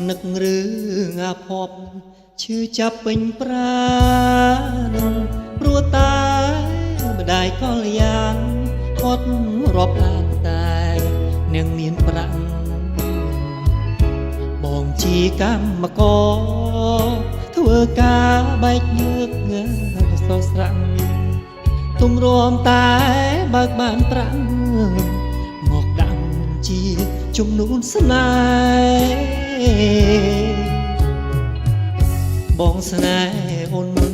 នឹករឿងអាភពឈឺចាប់ពេញប្រាណព្រោះតែម្ដាយក៏យ៉ាងគាត់រាប់អានតែនឹងមានប្រាក់បងជាកម្មករធ្វើការបែកញើកសស្រាំងទុំរំតែបើកបានប្រាក់មកដាក់ជាជំនួនស្នេហ៍បងស្នេហ៍អូនមុន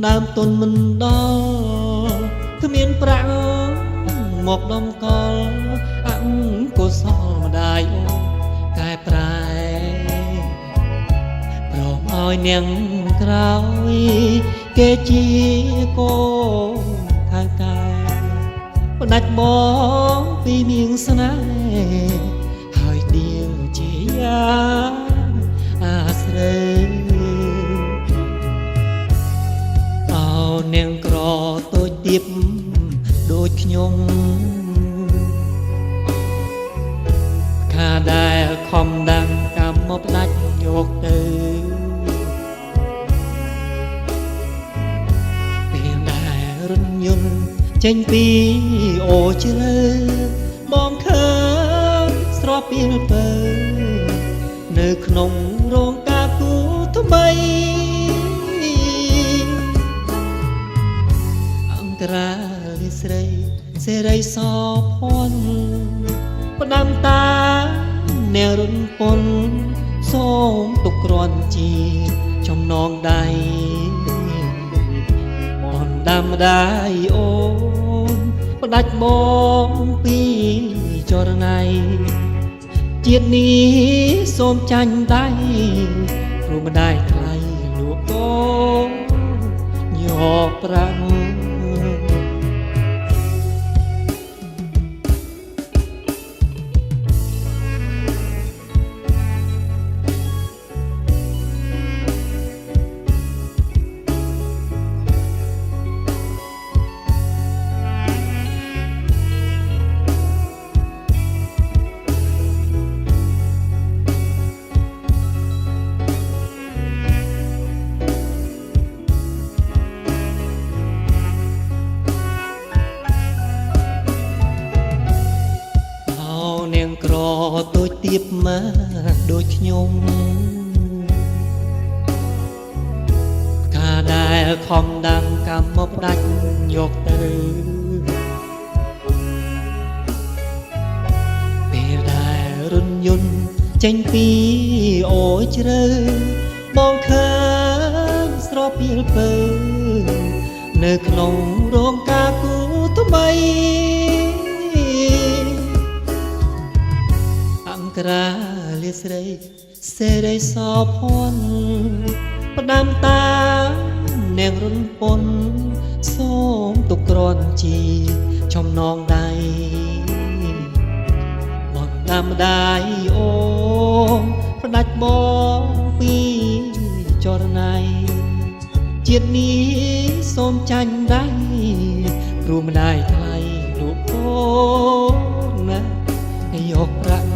ដើមទុនមិនដល់គ្មានប្រាក់មកដំកល់អង្គុសលម្ដាយអូនកែប្រែព្រមឲ្យនាងក្រោយគេជាកូនខាងកែផ្ដាច់បងពីនាងស្នេហ៍ហើយដៀវជាយ៉ាងអាស្រ័យអោនាងក្រតូចទៀបដូចខ្ញុំខាដែលខំដាំងកម្មមកផ្ដាច់យកទៅពេលដែលរថយន្តចេញពីអូជ្រៅបងឃើញស្រពាលពើនៅក្នុងរោងការគូថ្មីអន្តរាលស្រីសេរីសោភ័ណ្ឌផ្ដាំតាអ្នករុនពនសូមទុកគ្រាន់ជាចំណងដៃបងដាំម្ដាយអូនផ្ដាច់បងពីចរណៃជាតិនេះសូមចាញ់ដៃព្រោះម្ដាយថ្លៃលក់កូនយកប្រាំងក្រតូចទៀបមកដូចខ្ញុំការដែលខំដាំកម្មមកផ្ដាច់យកទៅពេលដែលរថយន្តចេញពីអូជ្រៅបងឃើញស្រពាលពើនៅក្នុងរោងការគូថ្មីអន្តរាលស្រីសេរីសោភ័ណ្ឌផ្ដាំតាអ្នករុនពនសូមទុកគ្រាន់ជាចំណងដៃបងដាំម្ដាយអូនផ្ដាច់បងពីចរណៃជាតិនេះសូមចាញ់ដៃព្រោះម្ដាយថ្លៃលោកកូនណាយកប្រាក់